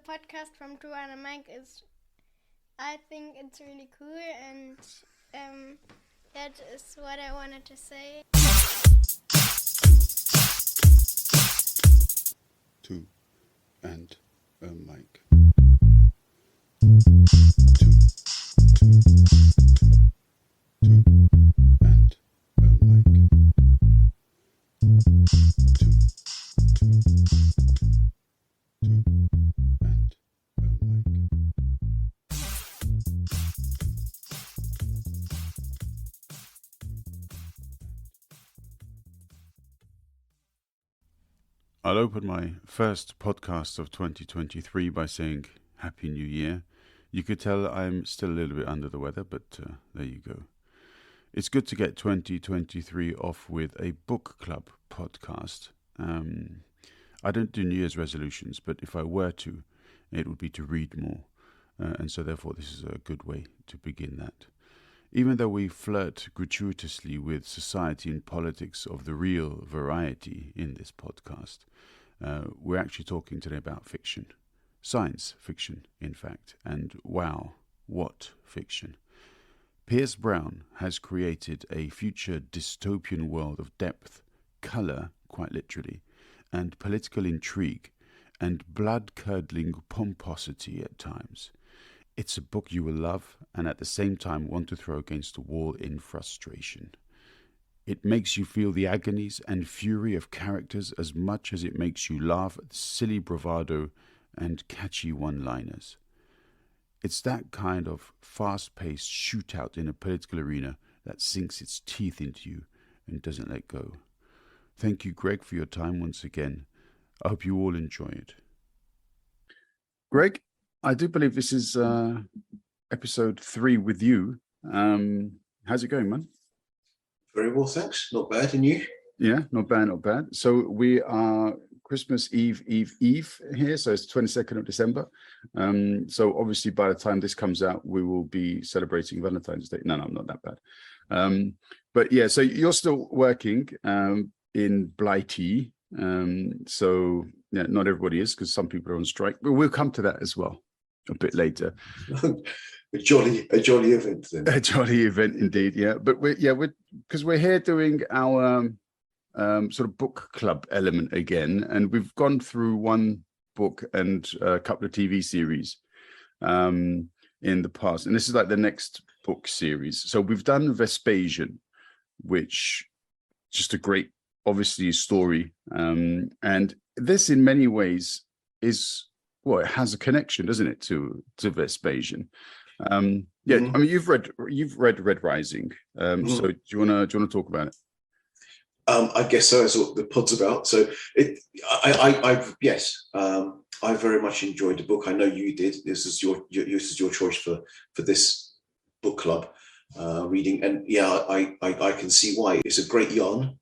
podcast from Drew and Mike is, I think it's really cool, and that is what I wanted to say. Two and a mic. I'll open my first podcast of 2023 by saying Happy New Year. You could tell I'm still a little bit under the weather, but there you go. It's good to get 2023 off with a book club podcast. I don't do New Year's resolutions, but if I were to, it would be to read more. And so therefore this is a good way to begin that. Even though we flirt gratuitously with society and politics of the real variety in this podcast, we're actually talking today about fiction. Science fiction, in fact. And wow, what fiction. Pierce Brown has created a future dystopian world of depth, colour, quite literally, and political intrigue, and blood-curdling pomposity at times. It's a book you will love and at the same time want to throw against the wall in frustration. It makes you feel the agonies and fury of characters as much as it makes you laugh at silly bravado and catchy one-liners. It's that kind of fast-paced shootout in a political arena that sinks its teeth into you and doesn't let go. Thank you, Greg, for your time once again. I hope you all enjoy it. Greg, I do believe this is episode 3 with you. How's it going, man? Very well, thanks. Not bad, and you? Yeah, not bad, not bad. So we are Christmas Eve here, so it's 22nd of December. So obviously by the time this comes out, we will be celebrating Valentine's Day. No, I'm not that bad. But yeah, so you're still working in Blighty. So yeah, not everybody is, because some people are on strike, but we'll come to that as well a bit later. a jolly event then. A jolly event indeed, yeah. But we're because we're here doing our sort of book club element again, and we've gone through one book and a couple of TV series in the past, and this is like the next book series. So we've done Vespasian, which just a great, obviously, story, and this in many ways is, well, it has a connection, doesn't it, to Vespasian? Yeah, I mean, you've read Red Rising, so do you wanna talk about it? I guess so. That's what the pod's about. So I very much enjoyed the book. I know you did. This is your choice for this book club reading, and yeah, I can see why. It's a great yarn.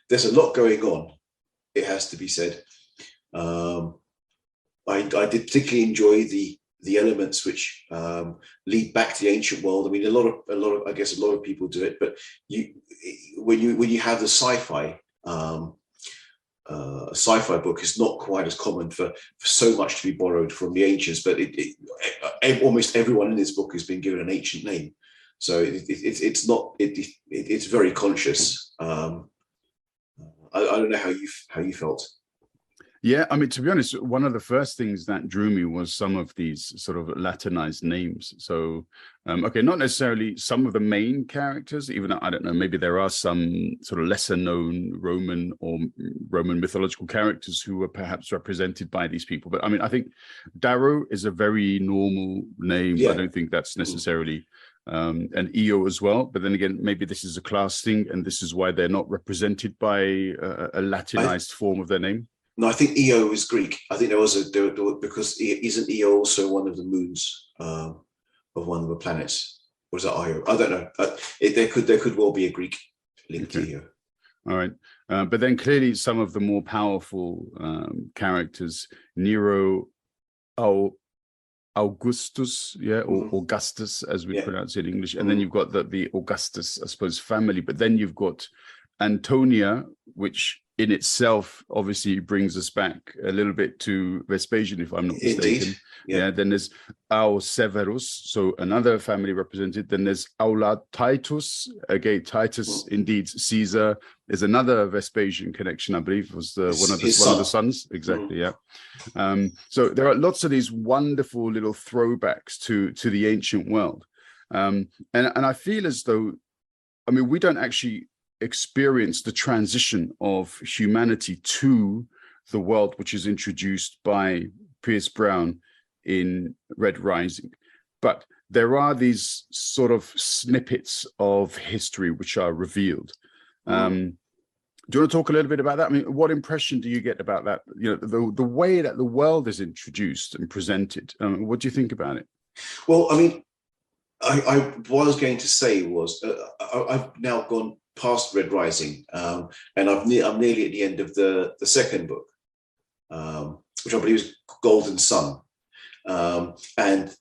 There's a lot going on, it has to be said. I did particularly enjoy the elements which lead back to the ancient world. I mean, a lot of I guess a lot of people do it, but when you have the sci-fi book, it's not quite as common for so much to be borrowed from the ancients. But almost everyone in this book has been given an ancient name, so it's very conscious. I don't know how you felt. Yeah, I mean, to be honest, one of the first things that drew me was some of these sort of Latinized names. So, okay, not necessarily some of the main characters, even though, I don't know, maybe there are some sort of lesser known Roman or Roman mythological characters who were perhaps represented by these people. But I mean, I think Darrow is a very normal name. Yeah. I don't think that's necessarily and Io as well. But then again, maybe this is a class thing, and this is why they're not represented by a Latinized form of their name. No, I think Io is Greek. I think there was because isn't Io also one of the moons of one of the planets? Or is that Io? I don't know. There could well be a Greek link to Io. All right, but then clearly some of the more powerful characters, Nero, Augustus, or Augustus, as we pronounce it in English, and then you've got the Augustus, I suppose, family. But then you've got Antonia, which in itself obviously brings us back a little bit to Vespasian, if I'm not mistaken. Indeed. Yeah. Then there's Au Severus, so another family represented. Then there's Aula Titus, again Titus, indeed Caesar. There's another Vespasian connection, I believe, was one of the sons. Exactly, yeah. So there are lots of these wonderful little throwbacks to the ancient world, and I feel as though, I mean, we don't actually experience the transition of humanity to the world which is introduced by Pierce Brown in Red Rising, but there are these sort of snippets of history which are revealed. Do you want to talk a little bit about that? I mean, what impression do you get about that? You know, the way that the world is introduced and presented. What do you think about it? Well, I mean, what I was going to say was I've now gone past Red Rising, and I'm nearly at the end of the second book, which I believe is Golden Sun. And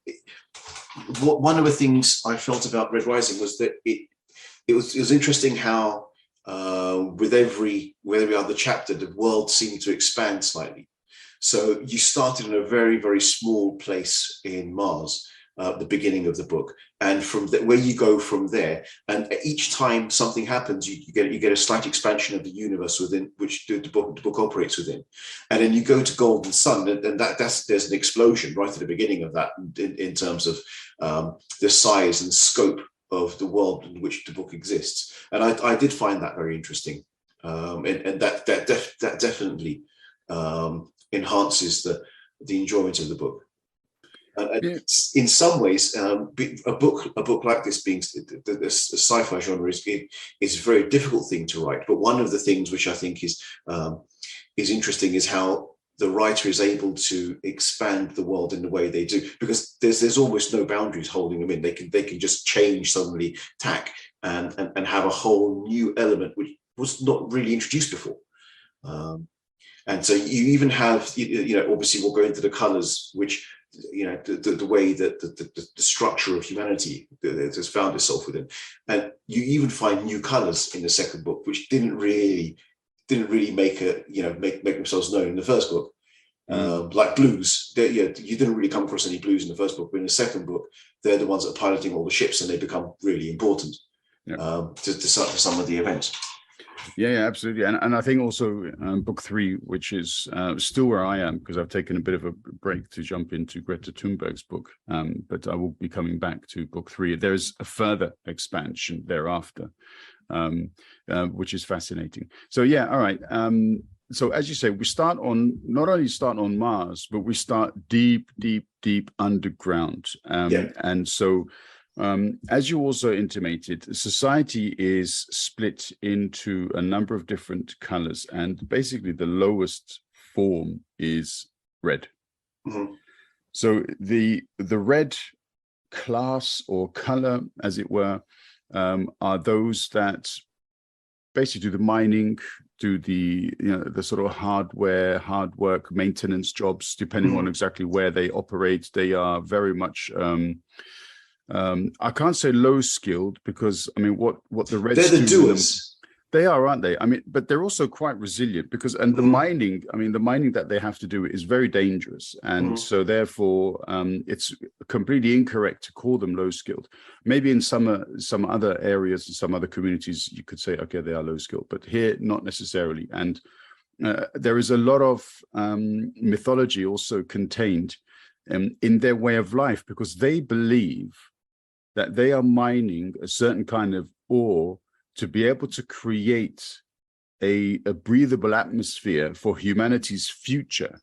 one of the things I felt about Red Rising was that it was interesting how with every other chapter the world seemed to expand slightly. So you started in a very, very small place in Mars, the beginning of the book, and from where you go from there, and each time something happens, you get a slight expansion of the universe within which the book operates within, and then you go to Golden Sun, and there's an explosion right at the beginning of that in terms of the size and scope of the world in which the book exists, and I did find that very interesting, and that definitely enhances the enjoyment of the book. In some ways, a book like this, being the sci-fi genre, is a very difficult thing to write. But one of the things which I think is interesting is how the writer is able to expand the world in the way they do, because there's almost no boundaries holding them in. They can just change suddenly tack and have a whole new element which was not really introduced before. And so you even have, obviously we'll go into the colors, which, the way that the structure of humanity has found itself within, and you even find new colors in the second book which didn't really make themselves known in the first book, like blues. You didn't really come across any blues in the first book, but in the second book they're the ones that are piloting all the ships, and they become really important to some of the events. Yeah, absolutely. And I think also book 3, which is still where I am, because I've taken a bit of a break to jump into Greta Thunberg's book, but I will be coming back to book 3. There's a further expansion thereafter, which is fascinating. So yeah, all right. So as you say, we not only start on Mars, but we start deep, deep, deep underground. And so as you also intimated, society is split into a number of different colors, and basically the lowest form is red. Mm-hmm. So the red class or color, as it were, are those that basically do the mining, do the sort of hard work, maintenance jobs, depending on exactly where they operate. They are very much I can't say low skilled, because I mean what the Reds they're the doers. They are, aren't they? I mean, but they're also quite resilient, because the mining that they have to do is very dangerous, and so therefore it's completely incorrect to call them low skilled. Maybe in some other areas and some other communities you could say, okay, they are low skilled, but here not necessarily. And there is a lot of mythology also contained in their way of life, because they believe that they are mining a certain kind of ore to be able to create a breathable atmosphere for humanity's future.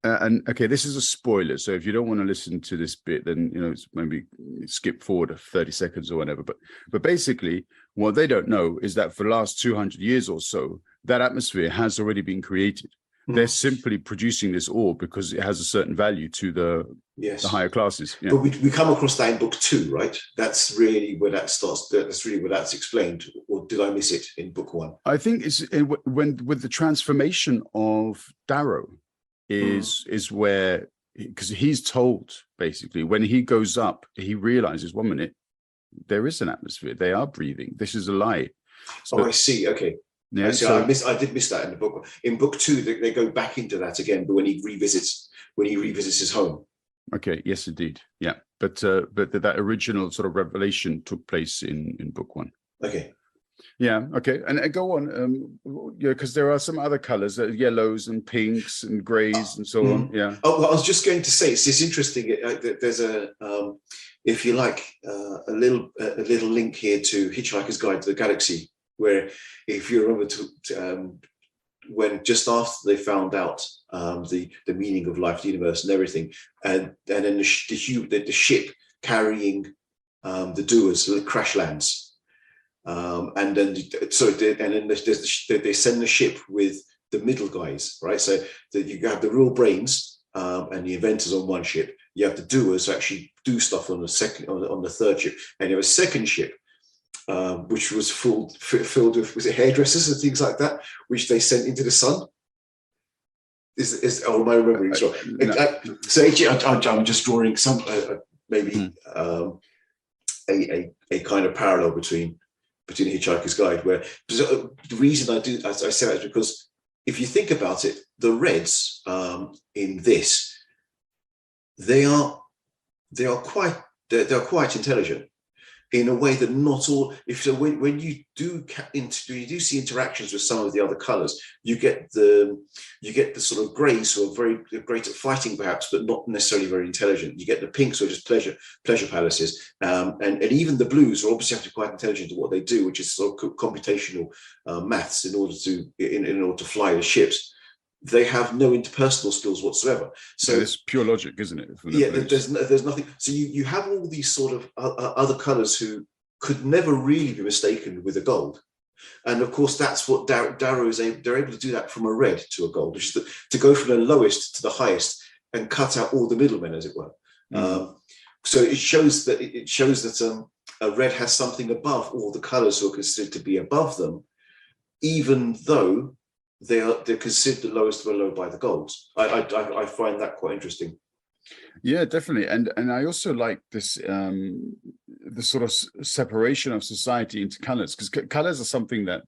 And okay, this is a spoiler, so if you don't want to listen to this bit, then maybe skip forward 30 seconds or whatever. But basically, what they don't know is that for the last 200 years or so, that atmosphere has already been created. They're simply producing this ore because it has a certain value to the higher classes. Yeah. But we come across that in book 2, right? That's really where that starts. That's really where that's explained. Or did I miss it in book 1? I think it's when with the transformation of Darrow is where, because he's told basically when he goes up, he realizes 1 minute, there is an atmosphere. They are breathing. This is a lie. So, I see. Okay. Yeah, I did miss that in the book. In book 2, they go back into that again, but when he revisits his home. Okay. Yes, indeed. Yeah, but that original sort of revelation took place in book 1. Okay. Yeah. Okay. And go on. Yeah, because there are some other colors, yellows and pinks and grays and so on. Yeah. Oh, well, I was just going to say, it's interesting. There's a, if you like, a little link here to Hitchhiker's Guide to the Galaxy, where, if you remember, when just after they found out the meaning of life, the universe, and everything, and then the ship carrying the doers crash lands. And then they send the ship with the middle guys, right? So that you have the real brains and the inventors on one ship. You have the doers who actually do stuff on the third ship, and you have a second ship which was filled with hairdressers and things like that, which they sent into the sun. Am I remembering this wrong? No. So I'm just drawing some maybe a kind of parallel between Hitchhiker's Guide, where the reason I say that is because if you think about it, the Reds in this, they are quite intelligent in a way that not all. When you do see interactions with some of the other colours, you get the sort of greys who are very great at fighting, perhaps, but not necessarily very intelligent. You get the pinks who are just pleasure palaces, and even the blues are obviously have to be quite intelligent at what they do, which is sort of computational maths in order to fly the ships. They have no interpersonal skills whatsoever. So it's pure logic, isn't it? Yeah, there's nothing. So you have all these sort of other colours who could never really be mistaken with a gold. And of course, that's what Darrow is able. They're able to do that from a red to a gold, which is to go from the lowest to the highest and cut out all the middlemen, as it were. So it shows that a red has something above all the colours who are considered to be above them, even though they're considered the lowest below by the golds. I find that quite interesting. Yeah, definitely. And I also like this the sort of separation of society into colors, because colors are something that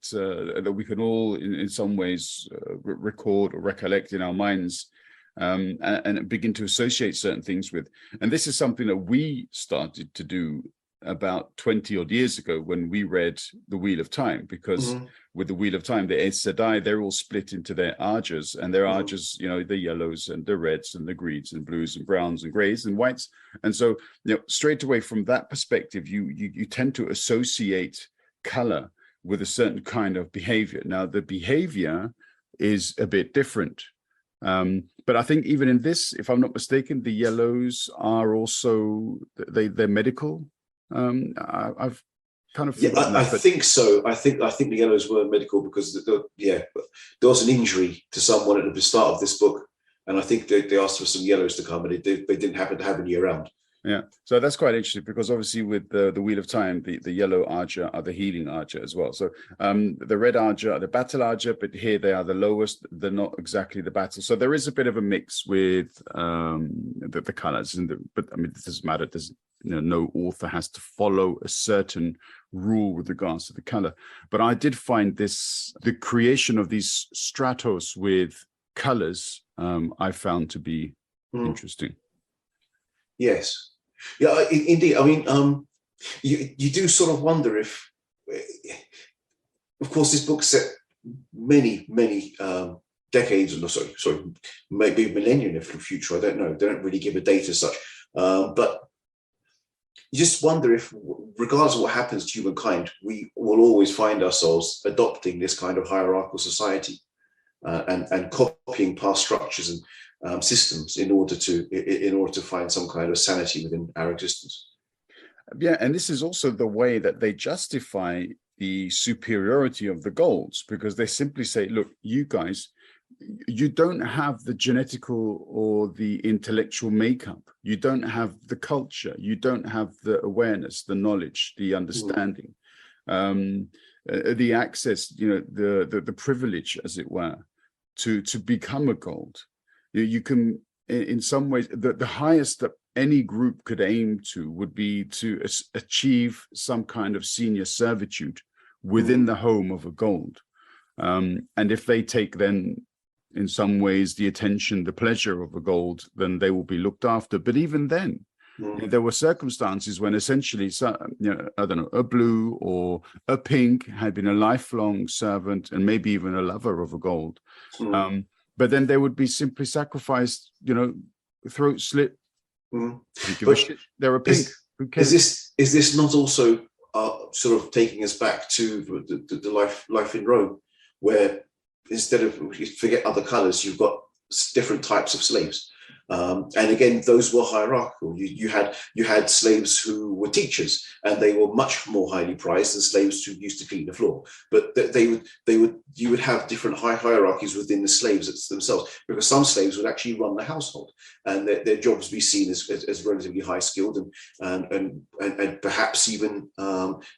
we can all in some ways record or recollect in our minds, and begin to associate certain things with. And this is something that we started to do about 20 odd years ago when we read The Wheel of Time, because with The Wheel of Time, the Aes Sedai, they're all split into their Argers, and their Argers, the yellows and the reds and the greens and blues and browns and grays and whites. And so, straight away from that perspective, you tend to associate color with a certain kind of behavior. Now, the behavior is a bit different. But I think even in this, if I'm not mistaken, the yellows are also, they're medical. I've kind of I think so. I think the yellows were medical because there was an injury to someone at the start of this book, and I think they asked for some yellows to come, and they didn't happen to have any around. Yeah, so that's quite interesting because obviously with the Wheel of Time, the yellow Arger are the healing Arger as well. So the red Arger are the battle Arger, but here they are the lowest. They're not exactly the battle. So there is a bit of a mix with the colors, but I mean, it doesn't matter. There's no author has to follow a certain rule with regards to the color. But I did find the creation of these stratos with colors, I found to be interesting. Yes. Yeah, indeed. I mean, you do sort of wonder if, of course, this book's set many decades, or sorry, maybe a millennium in the future. I don't know. They don't really give a date as such. But you just wonder if, regardless of what happens to humankind, we will always find ourselves adopting this kind of hierarchical society and copying past structures and systems in order to find some kind of sanity within our existence. Yeah, and this is also the way that they justify the superiority of the golds, because they simply say, look, you guys, you don't have the genetical or the intellectual makeup, you don't have the culture, you don't have the awareness, the knowledge, the understanding, the access, the privilege, as it were, to become a gold. You can, in some ways, the highest that any group could aim to would be to achieve some kind of senior servitude within the home of a gold. And if they take then, in some ways, the attention, the pleasure of the gold, then they will be looked after. But even then, there were circumstances when essentially, I don't know, a blue or a pink had been a lifelong servant and maybe even a lover of a gold. But then they would be simply sacrificed, throat slit. But they're a pink. Who cares? Is this not also sort of taking us back to the life in Rome, where instead of, you forget other colours, you've got different types of slaves, and again, those were hierarchical. You had slaves who were teachers, and they were much more highly prized than slaves who used to clean the floor. But you would have different hierarchies within the slaves themselves, because some slaves would actually run the household, and their jobs be seen as relatively high skilled, and perhaps even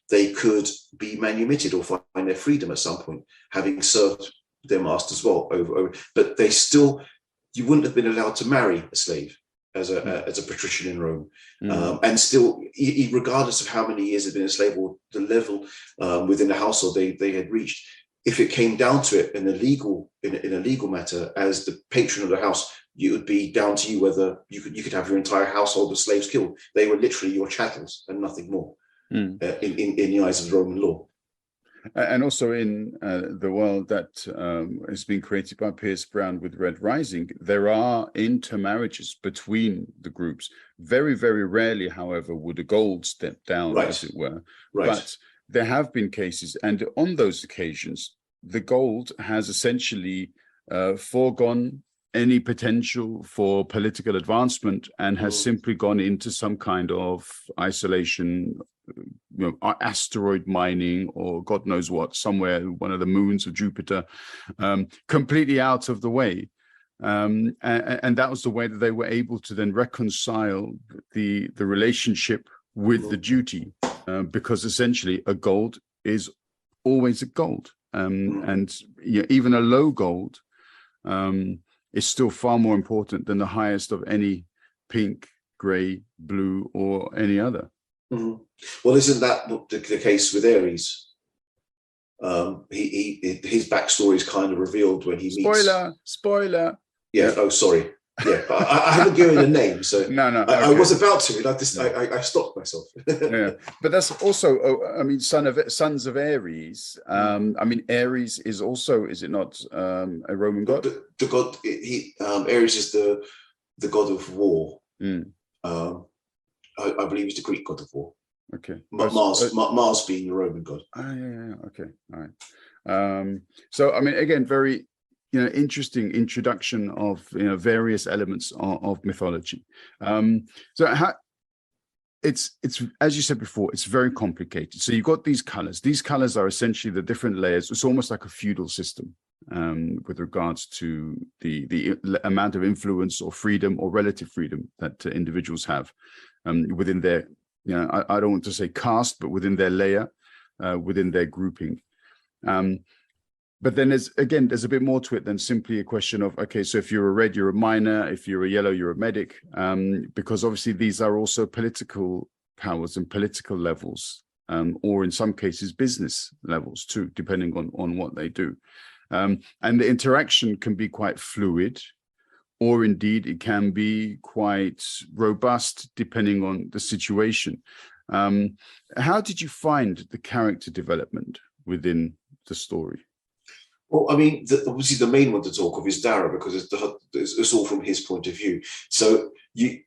they could be manumitted or find their freedom at some point, having served their masters well over. But they still, you wouldn't have been allowed to marry a slave as a patrician in Rome, and still, regardless of how many years they'd been a slave or the level within the household they had reached, if it came down to it in a legal matter, as the patron of the house, it would be down to you whether you could have your entire household of slaves killed. They were literally your chattels and nothing more in the eyes of the Roman law. And also in the world that has been created by Pierce Brown with Red Rising, there are intermarriages between the groups. Very, very rarely, however, would a gold step down, as it were. Right. But there have been cases, and on those occasions, the gold has essentially foregone any potential for political advancement and has simply gone into some kind of isolation, asteroid mining, or God knows what, somewhere, one of the moons of Jupiter, completely out of the way. And that was the way that they were able to then reconcile the relationship with the duty, because essentially a gold is always a gold. And even a low gold is still far more important than the highest of any pink, grey, blue, or any other. Well, isn't that the case with Ares? His backstory is kind of revealed when he meets. Spoiler. Yeah. Oh, sorry. Yeah, but I haven't given a name, so no. Okay. I was about to, and I stopped myself. Yeah, but that's also, sons of Ares. Ares is also, is it not, a Roman god? The god. Ares is the god of war. I believe he's the Greek god of war. Okay. Mars being the Roman god. Yeah. Okay. All right. So, again, very, interesting introduction of, various elements of mythology. It's, as you said before, it's very complicated. So you've got these colors. These colors are essentially the different layers. It's almost like a feudal system with regards to the amount of influence or freedom or relative freedom that individuals have within their, I don't want to say caste, but within their layer, within their grouping. But then there's a bit more to it than simply a question of, okay, so if you're a red, you're a miner. If you're a yellow, you're a medic. Because obviously these are also political powers and political levels, or in some cases business levels too, depending on what they do. And the interaction can be quite fluid, or indeed it can be quite robust depending on the situation. How did you find the character development within the story? Well, obviously the main one to talk of is Dara, because it's all from his point of view. So you,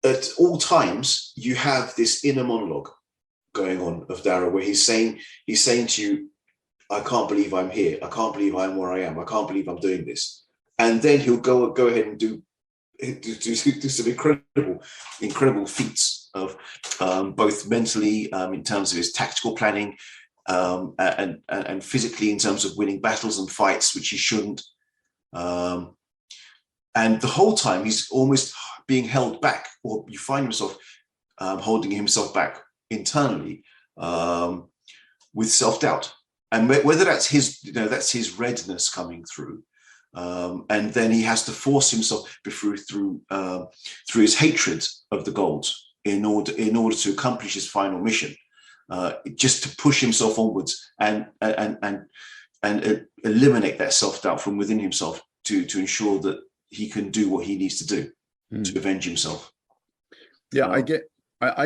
at all times, you have this inner monologue going on of Dara, where he's saying to you, I can't believe I'm here. I can't believe I'm where I am. I can't believe I'm doing this. And then he'll go ahead and do some incredible feats of both mentally, in terms of his tactical planning, and physically in terms of winning battles and fights which he shouldn't, and the whole time he's almost being held back, or you find yourself holding himself back internally with self-doubt, and whether that's his redness coming through, and then he has to force himself through his hatred of the gold in order to accomplish his final mission. Just to push himself onwards and eliminate that self-doubt from within himself to ensure that he can do what he needs to do to avenge himself. Yeah, I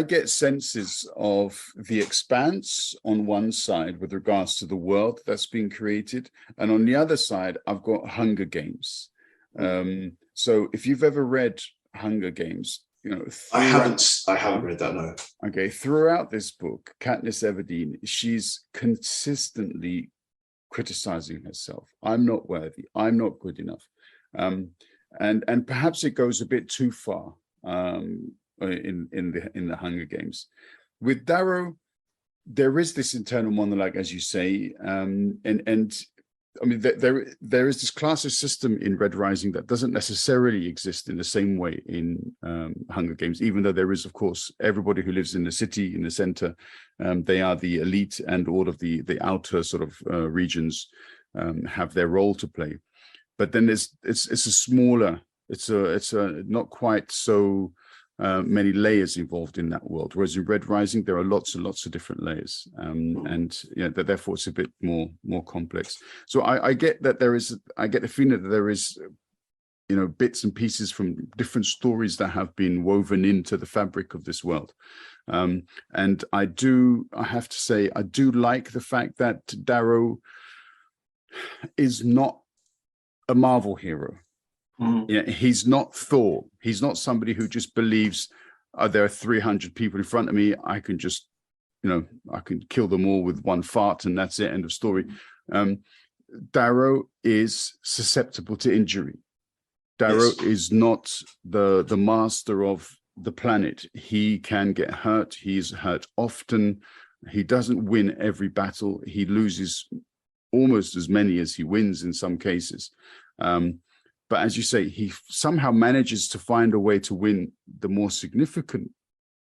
get senses of the expanse on one side with regards to the world that's being created, and on the other side, I've got Hunger Games. So if you've ever read Hunger Games, I haven't read that, no. Okay, throughout this book, Katniss Everdeen, she's consistently criticizing herself. I'm not worthy. I'm not good enough. And perhaps it goes a bit too far in the Hunger Games. With Darrow, there is this internal monologue, as you say, and I mean, there is this classist system in Red Rising that doesn't necessarily exist in the same way in Hunger Games, even though there is, of course, everybody who lives in the city, in the center, they are the elite, and all of the outer sort of regions have their role to play. But then it's a smaller, it's a not quite so many layers involved in that world. Whereas in Red Rising, there are lots and lots of different layers, and therefore it's a bit more complex. So I get that I get the feeling that there is, bits and pieces from different stories that have been woven into the fabric of this world. And I have to say, I do like the fact that Darrow is not a Marvel hero. He's not Thor. He's not somebody who just believes there are 300 people in front of me. I can just, I can kill them all with one fart and that's it. End of story. Darrow is susceptible to injury. Darrow is not the master of the planet. He can get hurt. He's hurt often. He doesn't win every battle. He loses almost as many as he wins in some cases. But as you say, he somehow manages to find a way to win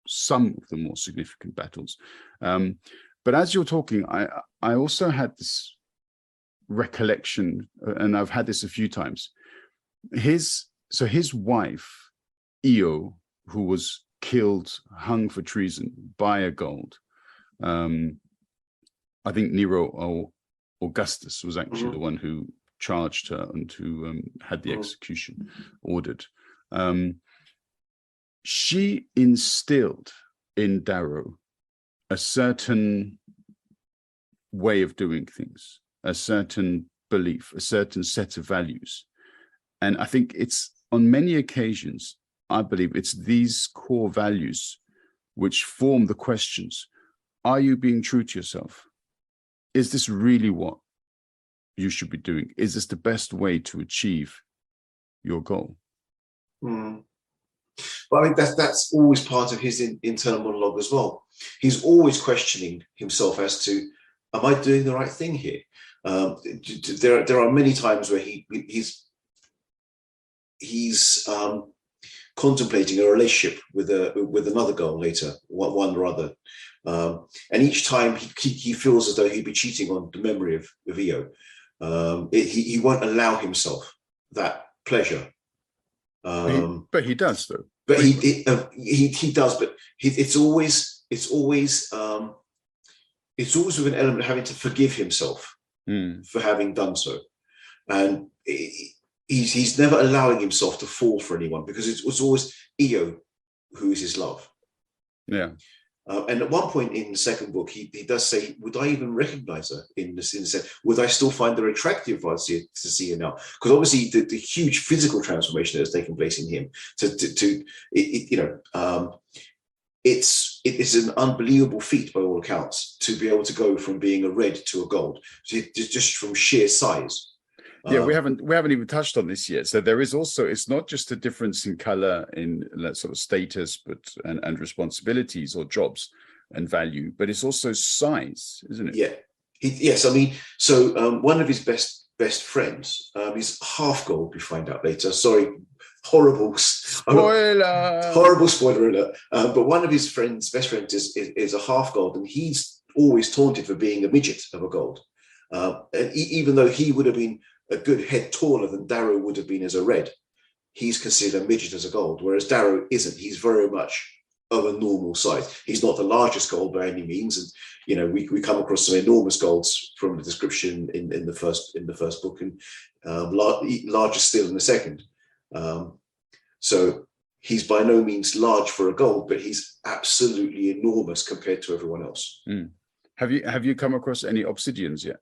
some of the more significant battles. But as you're talking, I also had this recollection, and I've had this a few times. His wife, Io, who was killed, hung for treason by a Gold. I think Nero or Augustus was actually the one who charged her and who had the execution ordered. She instilled in Darrow a certain way of doing things, a certain belief, a certain set of values. And I think it's on many occasions, I believe it's these core values which form the questions. Are you being true to yourself? Is this really what you should be doing? Is this the best way to achieve your goal? But I mean, that's always part of his internal monologue as well. He's always questioning himself as to, am I doing the right thing here? There are many times where he's contemplating a relationship with another girl later, one or other, and each time he feels as though he'd be cheating on the memory of Io. He won't allow himself that pleasure. But he does, though. But he does. But it's always with an element of having to forgive himself for having done so, and he's never allowing himself to fall for anyone, because it's always Io who is his love. Yeah. And at one point in the second book, he does say, would I even recognize her in this sense? Would I still find her attractive if I see her now? Because obviously the huge physical transformation that has taken place in him, it's an unbelievable feat by all accounts to be able to go from being a red to a gold, just from sheer size. Yeah, we haven't even touched on this yet. So there is also, it's not just a difference in color, in sort of status, but and responsibilities or jobs and value, but it's also size, isn't it? Yeah. Yes. I mean, so one of his best friends is half gold. We find out later. Sorry, horrible spoiler. Horrible spoiler alert. But one of his best friends is a half gold, and he's always taunted for being a midget of a gold. And even though he would have been a good head taller than Darrow would have been as a red, he's considered a midget as a gold, whereas Darrow isn't. He's very much of a normal size. He's not the largest gold by any means, and you know we come across some enormous golds from the description in the first book, and larger still in the second. So he's by no means large for a gold, but he's absolutely enormous compared to everyone else. Mm. Have you come across any obsidians yet?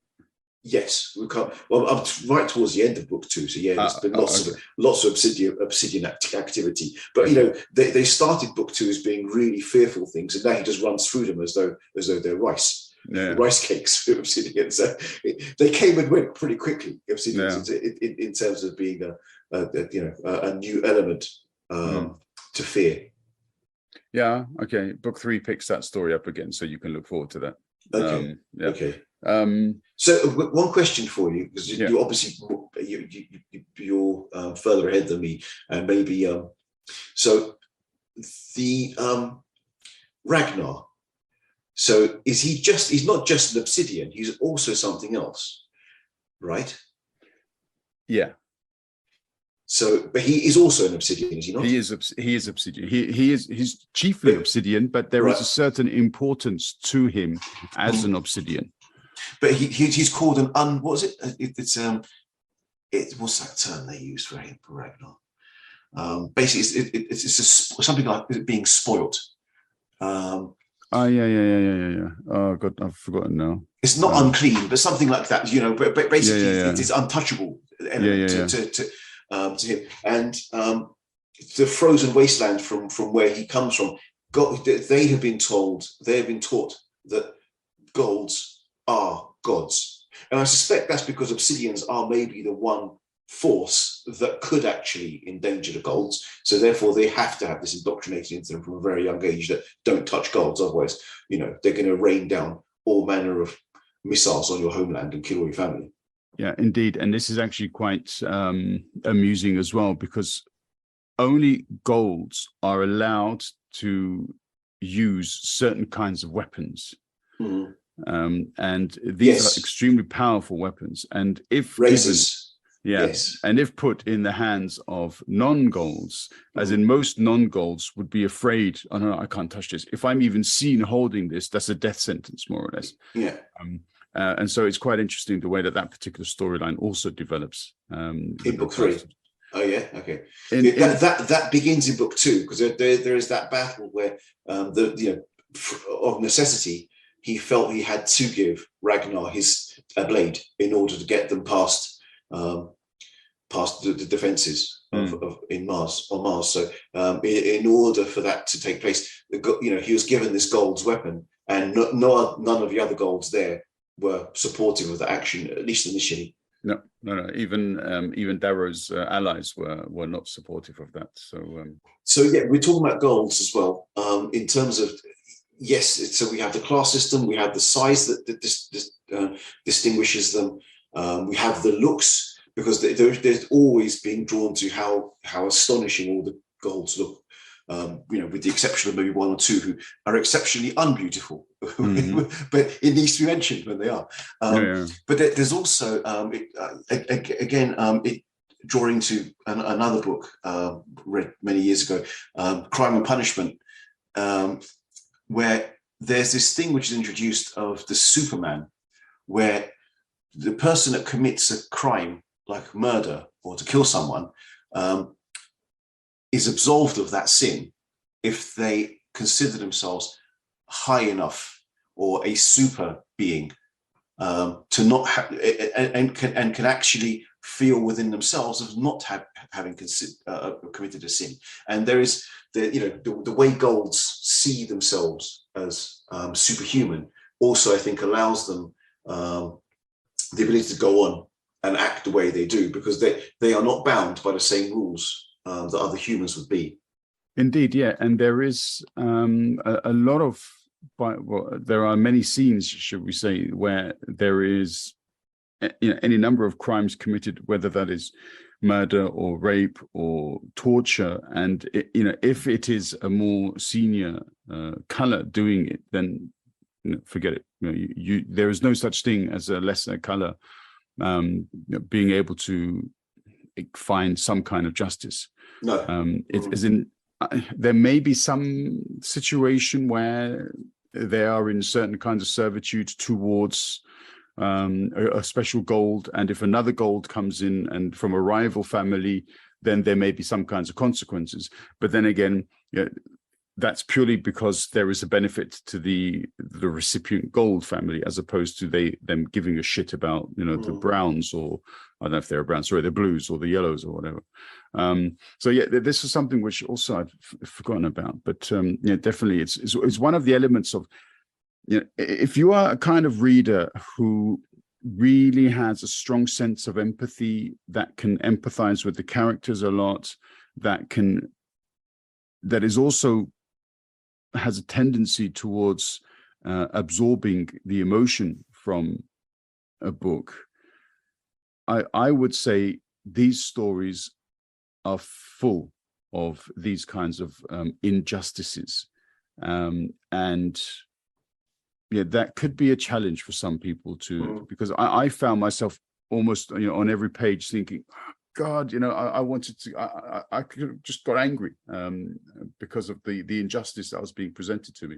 Yes, we can't. Well, I'm right towards the end of book 2, so yeah, there's been lots of obsidian activity. But you know, they started book 2 as being really fearful things, and now he just runs through them as though they're rice cakes with obsidian. So they came and went pretty quickly. Obsidians in terms of being a new element to fear. Yeah. Okay. Book 3 picks that story up again, so you can look forward to that. Okay. Okay. Um, So one question for you, because you obviously you're further ahead than me, and maybe so the Ragnar. So he's not just an obsidian, he's also something else, right? Yeah. So, but he is also an obsidian, is he not? He is obsidian. He's chiefly obsidian, but there is a certain importance to him as an obsidian. But he's called an what is it? What's that term they use for him, for Ragnar? Basically, it's something like being spoilt. Yeah. Oh God, I've forgotten now. It's not unclean, but something like that, you know. But basically, it is untouchable element to him. And the frozen wasteland from where he comes from, they have been taught that golds are gods, and I suspect that's because obsidians are maybe the one force that could actually endanger the golds, so therefore they have to have this indoctrinated into them from a very young age that don't touch golds, otherwise you know they're going to rain down all manner of missiles on your homeland and kill all your family. Yeah, indeed. And this is actually quite amusing as well, because only golds are allowed to use certain kinds of weapons. And these are extremely powerful weapons, and if razors, and if put in the hands of non-golds, as in most non-golds would be afraid, oh no, I can't touch this. If I'm even seen holding this, that's a death sentence, more or less. And so it's quite interesting the way that particular storyline also develops in book 3. Oh yeah, okay. That begins in book 2, because there is that battle where of necessity he felt he had to give Ragnar a blade in order to get them past the defenses on Mars. So in order for that to take place, he was given this gold's weapon, and none of the other golds there were supportive of the action, at least initially. No. Even Darrow's allies were not supportive of that. So yeah, we're talking about golds as well. In terms of so we have the class system, we have the size that distinguishes them. We have the looks, because there's always being drawn to how astonishing all the golds look. With the exception of maybe one or two who are exceptionally unbeautiful, but it needs to be mentioned when they are. But there's also, drawing to another book read many years ago, Crime and Punishment, where there's this thing which is introduced of the Superman, where the person that commits a crime like murder or to kill someone is absolved of that sin if they consider themselves high enough or a super being to not have and can actually feel within themselves of not having committed a sin. And there is the way golds see themselves as superhuman also, I think, allows them the ability to go on and act the way they do, because they are not bound by the same rules that other humans would be. Indeed, yeah. And there is a lot of, there are many scenes, should we say, where there is any number of crimes committed, whether that is murder or rape or torture. And if it is a more senior color doing it, then forget it. There is no such thing as a lesser color being able to find some kind of justice. No. As in, there may be some situation where they are in certain kinds of servitude towards a special gold, and if another gold comes in and from a rival family, then there may be some kinds of consequences. But then again, that's purely because there is a benefit to the recipient gold family, as opposed to them giving a shit about the browns, or I don't know if they're browns, sorry, the blues or the yellows or whatever. So yeah, this is something which also I'd forgotten about, but definitely it's one of the elements of, if you are a kind of reader who really has a strong sense of empathy, that can empathize with the characters a lot, that is also has a tendency towards absorbing the emotion from a book, I would say these stories are full of these kinds of injustices, and that could be a challenge for some people too, because I found myself almost on every page thinking, God, I wanted to, I could have just got angry because of the injustice that was being presented to me.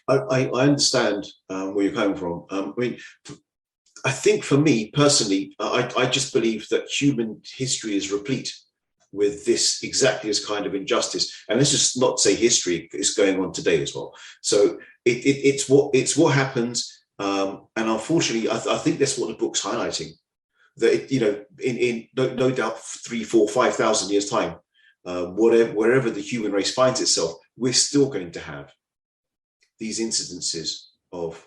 I understand where you're coming from. I mean, I think for me personally, I just believe that human history is replete with exactly this kind of injustice. And let's just not say history is going on today as well. So it's what happens. And unfortunately, I think that's what the book's highlighting. That in no doubt 3, 4, 5,000 years time, wherever the human race finds itself, we're still going to have these incidences of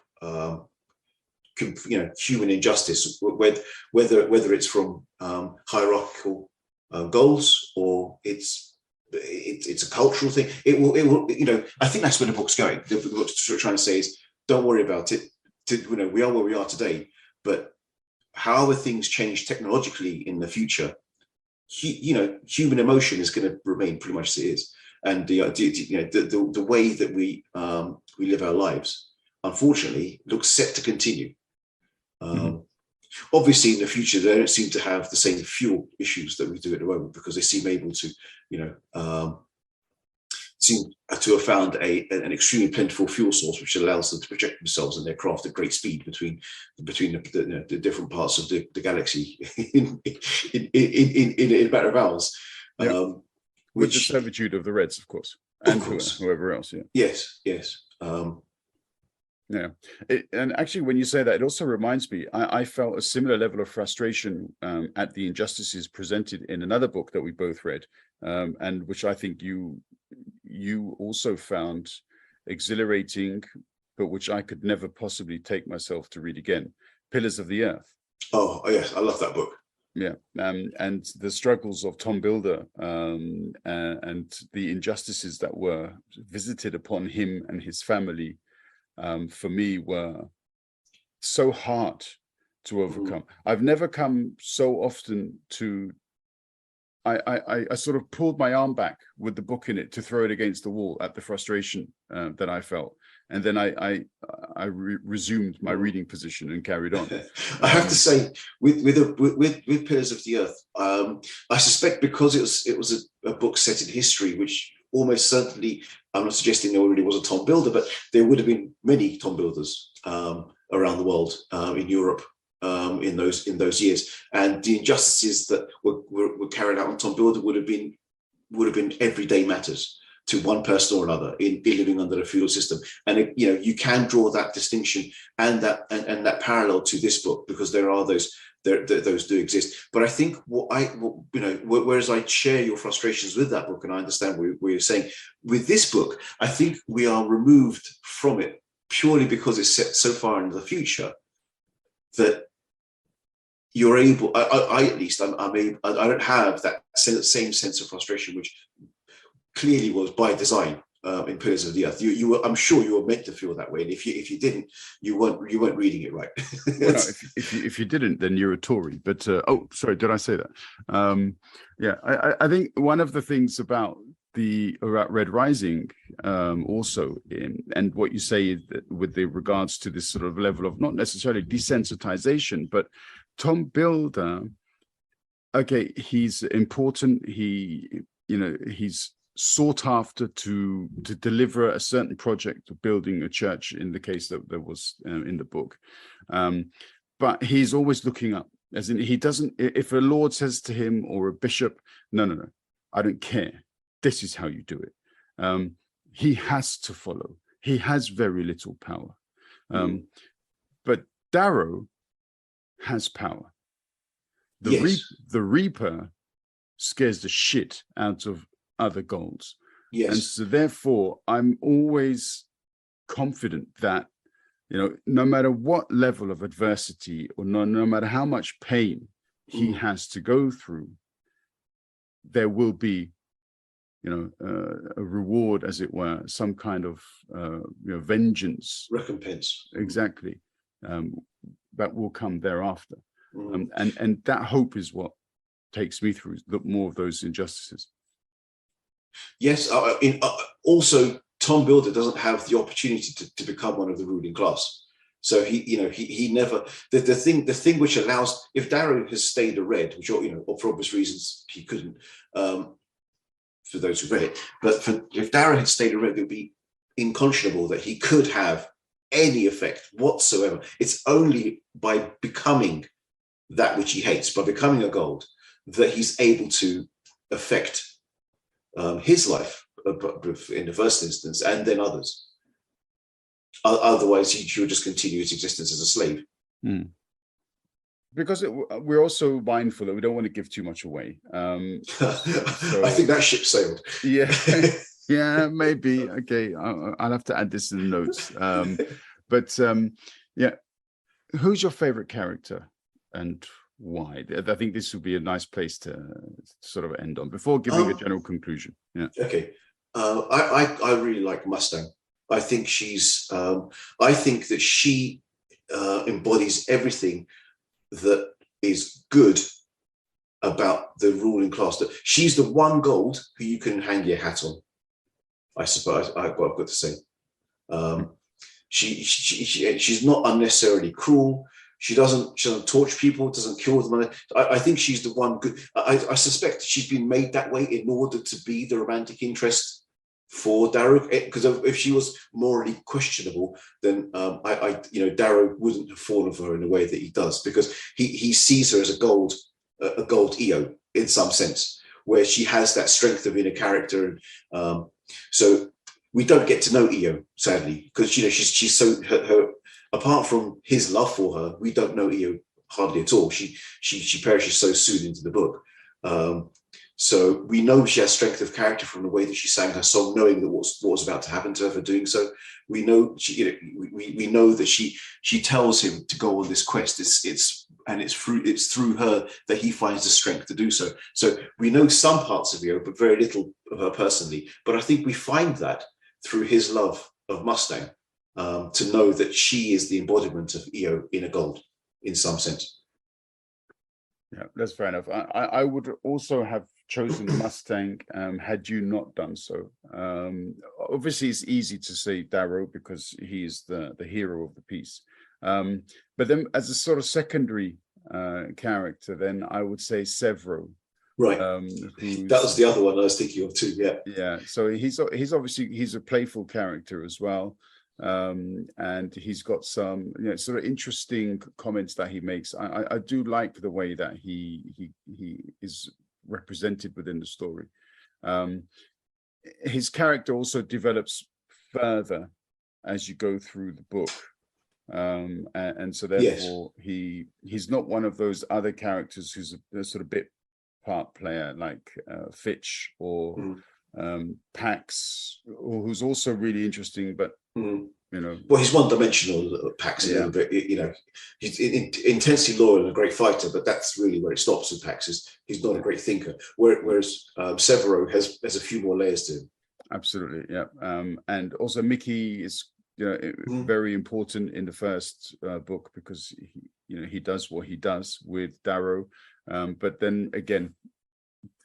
human injustice, whether it's from hierarchical goals, or it's a cultural thing. It will I think that's where the book's going. The book's trying to say is, don't worry about it. We are where we are today, but however things change technologically in the future, human emotion is going to remain pretty much as it is, and the way that we live our lives, unfortunately, looks set to continue. Obviously, in the future, they don't seem to have the same fuel issues that we do at the moment, because they seem able to, seem to have found an extremely plentiful fuel source, which allows them to project themselves and their craft at great speed between the different parts of the galaxy in a matter of hours. Yep. With the servitude of the Reds, of course, and whoever else. Yes. And actually, when you say that, it also reminds me, I felt a similar level of frustration at the injustices presented in another book that we both read, and which I think you also found exhilarating, but which I could never possibly take myself to read again. Pillars of the Earth. Oh yes, I love that book. Yeah, and the struggles of Tom Builder, and the injustices that were visited upon him and his family, for me, were so hard to overcome. I've never come so often to. I sort of pulled my arm back with the book in it to throw it against the wall at the frustration that I felt, and then I resumed my reading position and carried on. I have to say, with Pillars of the Earth, I suspect because it was a book set in history, which almost certainly, I'm not suggesting there already was a Tom Builder, but there would have been many Tom Builders around the world, in Europe, in those years, and the injustices that were carried out on Tom Builder would have been everyday matters to one person or another in living under the feudal system. And you can draw that distinction and that parallel to this book, because there are those do exist. But I think whereas I share your frustrations with that book, and I understand what you're saying, with this book, I think we are removed from it purely because it's set so far into the future that you're able, I at least, I'm able, I don't have that same sense of frustration, which clearly was by design in Pillars of the Earth. I'm sure you were meant to feel that way, and if you didn't, you weren't reading it right. Well, no, if you didn't, then you're a Tory. But oh, sorry, did I say that? Yeah, I think one of the things about Red Rising, also, and what you say with the regards to this sort of level of not necessarily desensitization, but Tom Builder, okay, he's important. He's sought after to deliver a certain project of building a church, in the case that there was in the book. But he's always looking up, as in he doesn't, if a lord says to him or a bishop, no, I don't care. This is how you do it. He has to follow. He has very little power. But Darrow has power. The Reaper scares the shit out of other golds. Yes. And so therefore, I'm always confident that, no matter what level of adversity or no matter how much pain he has to go through, there will be, a reward, as it were, some kind of, vengeance. Recompense. Exactly. That will come thereafter. And that hope is what takes me through more of those injustices. Yes. Also, Tom Builder doesn't have the opportunity to become one of the ruling class. So he never, the thing which allows, if Darrow has stayed a red, which, for obvious reasons he couldn't, for those who read it, but if Darrow had stayed a red, it would be unconscionable that he could have any effect whatsoever. It's only by becoming that which he hates, by becoming a gold, that he's able to affect his life in the first instance, and then others. Otherwise, he would just continue his existence as a slave. Because we're also mindful that we don't want to give too much away. I think that ship sailed. Yeah, yeah, maybe. Okay, I'll have to add this in the notes. But who's your favorite character and why? I think this would be a nice place to sort of end on before giving a general conclusion. Yeah. Okay. I really like Mustang. I think I think that she embodies everything that is good about the ruling class. That she's the one gold who you can hang your hat on, I suppose. I've got to say. She's not unnecessarily cruel. She doesn't torture people, doesn't kill them. I think she's the one good. I suspect she's been made that way in order to be the romantic interest for Darrow, because if she was morally questionable, then Darrow wouldn't have fallen for her in the way that he does, because he sees her as a gold EO in some sense, where she has that strength of being a character. And so we don't get to know EO, sadly, because she's so her apart from his love for her, we don't know EO hardly at all. She perishes so soon into the book. So we know she has strength of character from the way that she sang her song, knowing that what was about to happen to her for doing so. We know we know that she tells him to go on this quest. It's through her that he finds the strength to do so. So we know some parts of EO, but very little of her personally. But I think we find that through his love of Mustang, to know that she is the embodiment of EO in a gold, in some sense. Yeah, that's fair enough. I would also have chosen Mustang had you not done so. Obviously, it's easy to say Darrow because he's the hero of the piece. But then as a sort of secondary character, then I would say Severo. Right. That was the other one I was thinking of too. Yeah. Yeah. So he's obviously a playful character as well. And he's got some sort of interesting comments that he makes. I do like the way that he is represented within the story. His character also develops further as you go through the book, and so therefore he's not one of those other characters who's a sort of bit part player like Fitch or Pax, or who's also really interesting, but well, he's one-dimensional. Pax a little bit. He's intensely loyal and a great fighter, but that's really where it stops with Pax. He's not a great thinker. Whereas Severo has a few more layers to him. Absolutely, yeah. And also Mickey is very important in the first book because he does what he does with Darrow, but then again,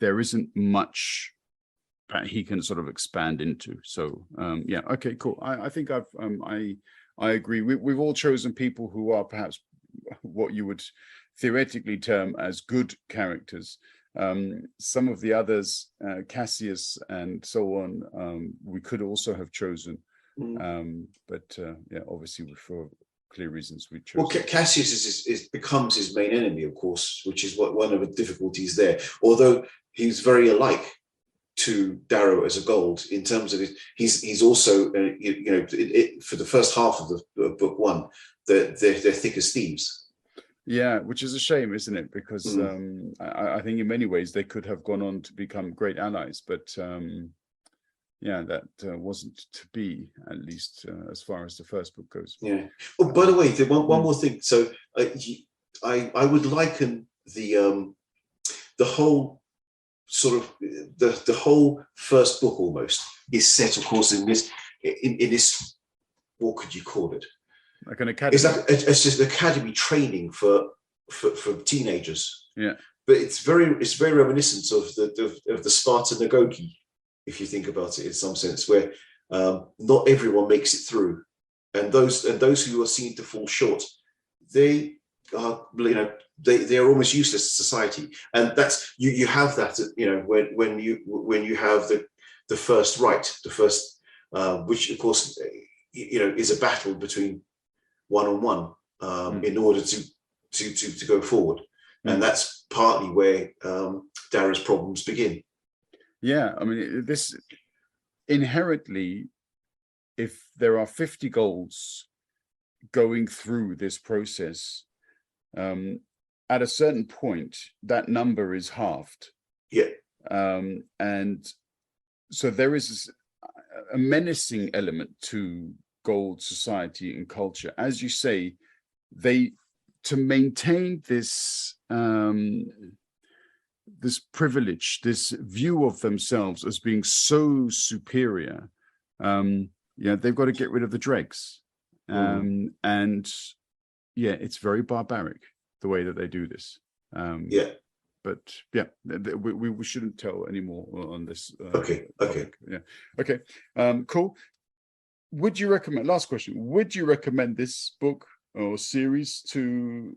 there isn't much he can sort of expand into. So okay, cool. I think I agree. We've all chosen people who are perhaps what you would theoretically term as good characters, Some of the others, Cassius and so on, we could also have chosen. But yeah, obviously for clear reasons we chose. Well, Cassius becomes his main enemy, of course, which is one of the difficulties there. Although he's very alike to Darrow as a Gold in terms of it, he's also for the first half of the book one, they're thick as thieves. Yeah, which is a shame, isn't it? Because I think in many ways they could have gone on to become great allies, but yeah, that wasn't to be, at least as far as the first book goes. Yeah. Oh, by the way, one more thing. So I would liken the whole sort of the whole first book almost is set, of course, in this what could you call it? Like an academy. It's just an academy training for teenagers. Yeah. But it's very reminiscent of the Spartan Agoge, if you think about it in some sense, where not everyone makes it through, and those who are seen to fall short, they are they are almost useless to society, and that's you have that when you have the first right, the first which of course is a battle between one-on-one in order to go forward, and that's partly where Darrow's problems begin. Yeah, I mean, this inherently, if there are 50 goals going through this process, at a certain point, that number is halved. Yeah. And so there is a menacing element to gold society and culture. As you say, to maintain this this privilege, this view of themselves as being so superior, they've got to get rid of the dregs. And yeah, it's very barbaric the way that they do this. But yeah, we shouldn't tell any more on this. Okay. Yeah. Okay. Cool. Would you recommend, last question, would you recommend this book or series to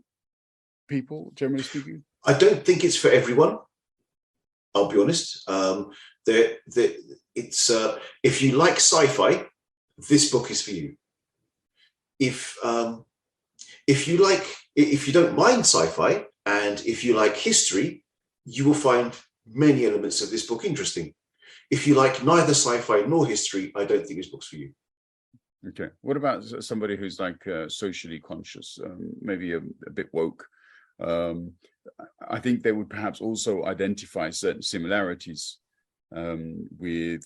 people, generally speaking? I don't think it's for everyone. I'll be honest. It's if you like sci-fi, this book is for you. If you don't mind sci-fi and if you like history, you will find many elements of this book interesting. If you like neither sci-fi nor history, I don't think this book's for you. Okay. What about somebody who's like socially conscious, maybe a bit woke? I think they would perhaps also identify certain similarities with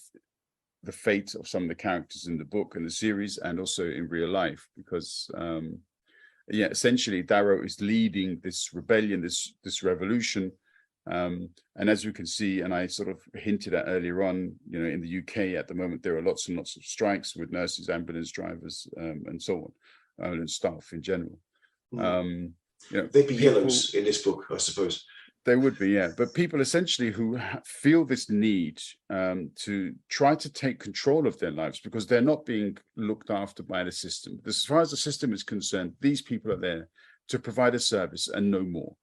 the fate of some of the characters in the book and the series, and also in real life, because essentially Darrow is leading this rebellion, this revolution, and as you can see, and I sort of hinted at earlier on, in the UK at the moment there are lots and lots of strikes with nurses, ambulance drivers, and so on, and staff in general. They'd be yellows in this book, I suppose. They would be, yeah. But people essentially who feel this need to try to take control of their lives because they're not being looked after by the system. As far as the system is concerned, these people are there to provide a service and no more.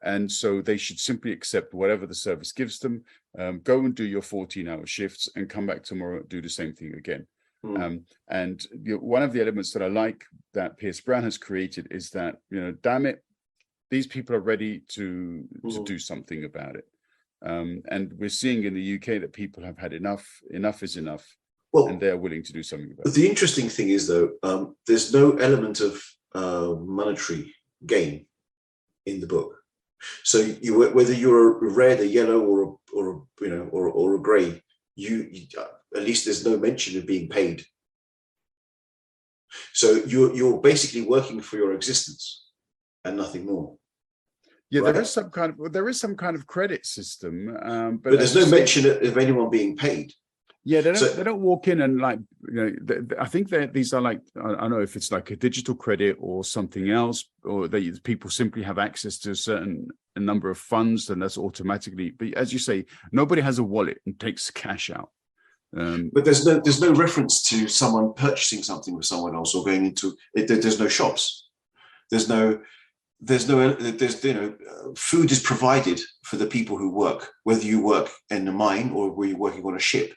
And so they should simply accept whatever the service gives them, go and do your 14-hour shifts and come back tomorrow, do the same thing again. And one of the elements that I like that Pierce Brown has created is that, damn it, these people are ready to do something about it. And we're seeing in the UK that people have had enough is enough, and they're willing to do something about it. The interesting thing is, though, there's no element of monetary gain in the book. So whether you're a red, a yellow, or a grey, you at least there's no mention of being paid. So you're basically working for your existence and nothing more. Yeah, right? there is some kind of credit system, but there's no mention of anyone being paid. Yeah, they don't walk in and I think that these are like, I don't know if it's like a digital credit or something else, or that people simply have access to a number of funds, and that's automatically. But as you say, nobody has a wallet and takes cash out. But there's no reference to someone purchasing something with someone else or going into it. There's no shops. There's no there's food is provided for the people who work, whether you work in the mine or where you're working on a ship.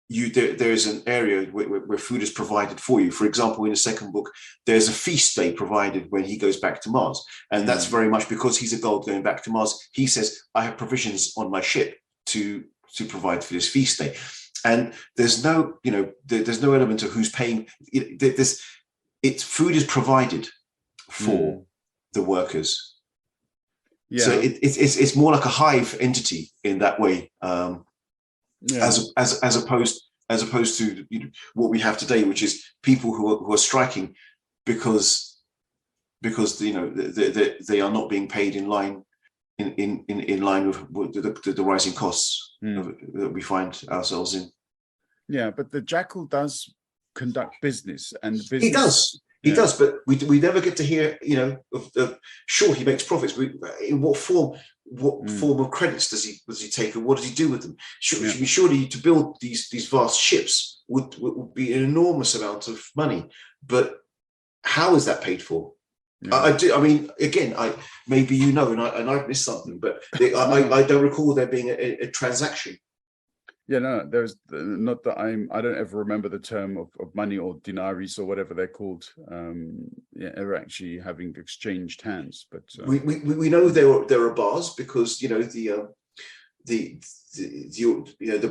There is an area where food is provided for you. For example, in the second book, there's a feast day provided when he goes back to Mars. And that's very much because he's a gold going back to Mars. He says, I have provisions on my ship to provide for this feast day. And there's no element of who's paying. Food is provided for the workers. Yeah. So it's more like a hive entity in that way. As opposed to what we have today, which is people who are striking because they are not being paid in line with the rising costs that we find ourselves in. Yeah, but the jackal does conduct business, and business. He does, but we never get to hear, sure, he makes profits, but in what form? What form of credits does he take, and what does he do with them? Surely to build these vast ships would be an enormous amount of money, but how is that paid for? Yeah. I mean, again, maybe and I've missed something, but I don't recall there being a transaction. Yeah, no, there's not that I don't ever remember the term of money or denaries or whatever they're called, ever actually having exchanged hands. But we know there are bars because the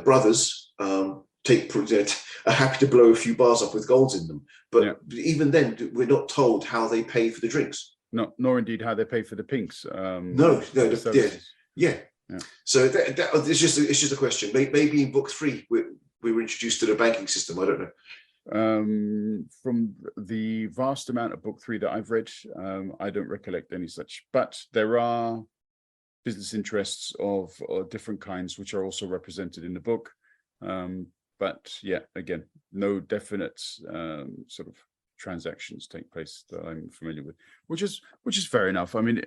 brothers are happy to blow a few bars up with golds in them. But even then, we're not told how they pay for the drinks. No, nor indeed how they pay for the pinks. Yeah. So it's just a question. Maybe in book 3 we were introduced to the banking system. I don't know. From the vast amount of book 3 that I've read, I don't recollect any such. But there are business interests of different kinds which are also represented in the book. But yeah, again, no definite sort of transactions take place that I'm familiar with, which is fair enough. I mean,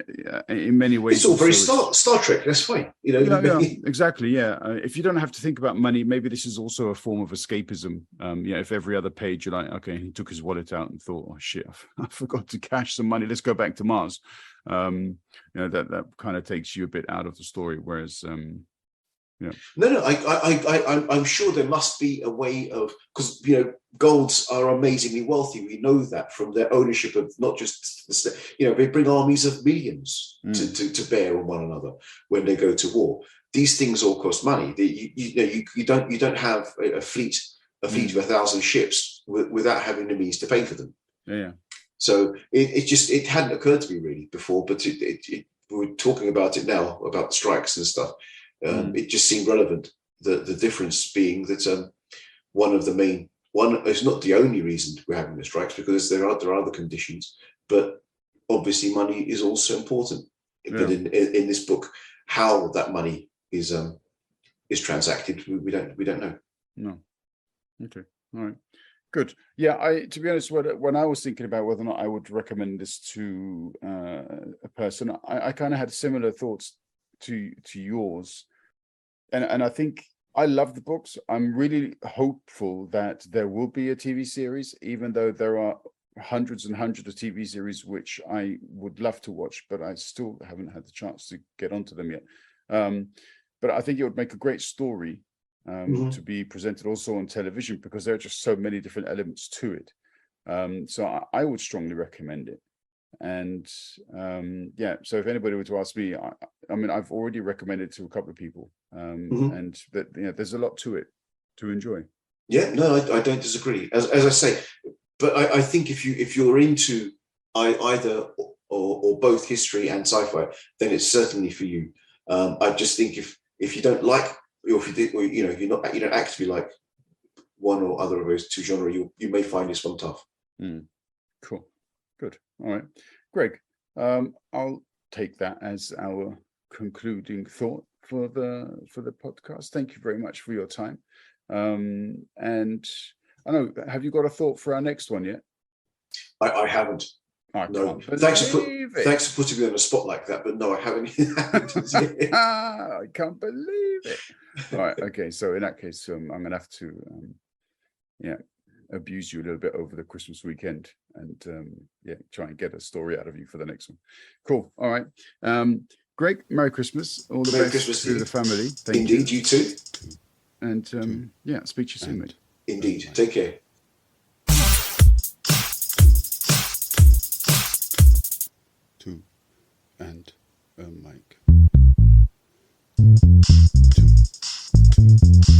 in many ways, it's all very Star Trek. That's fine, exactly. Yeah, if you don't have to think about money, maybe this is also a form of escapism. If every other page you're like, okay, he took his wallet out and thought, oh shit, I forgot to cash some money. Let's go back to Mars. That kind of takes you a bit out of the story. Whereas, No, I'm sure there must be a way of, because golds are amazingly wealthy. We know that from their ownership of not just they bring armies of millions to bear on one another when they go to war. These things all cost money. You don't have a fleet of 1,000 ships without having the means to pay for them. Yeah. So it hadn't occurred to me really before, but we're talking about it now, about the strikes and stuff. It just seemed relevant. The difference being that it's not the only reason we're having the strikes, because there are other conditions, but obviously money is also important. Yeah. But in this book, how that money is transacted, we don't know. No. Okay. All right. Good. Yeah. To be honest, when I was thinking about whether or not I would recommend this to a person, I kind of had similar thoughts to yours, and I think I love the books. I'm really hopeful that there will be a TV series, even though there are hundreds and hundreds of TV series which I would love to watch, but I still haven't had the chance to get onto them yet. But I think it would make a great story to be presented also on television, because there are just so many different elements to it. So I would strongly recommend it. And so if anybody were to ask me, I mean, I've already recommended it to a couple of people, and that there's a lot to it to enjoy. Yeah, no, I don't disagree. As I say, but I think if you're into either or both history and sci-fi, then it's certainly for you. I just think if you don't like, or if you don't actively like one or other of those two genres, you may find this one tough. Cool. Good. All right, Greg, I'll take that as our concluding thought for the podcast. Thank you very much for your time. And I know, have you got a thought for our next one yet? I haven't. No. Thanks for putting me on the spot like that, but no, I haven't. I can't believe it. All right. Okay. So in that case, I'm going to have to, abuse you a little bit over the Christmas weekend and try and get a story out of you for the next one. Cool. All right. Greg, Merry Christmas. All the Merry best Christmas to the family. Thank Indeed, you too. And speak to you soon, mate. Indeed. Take care. Two and a mic. Two.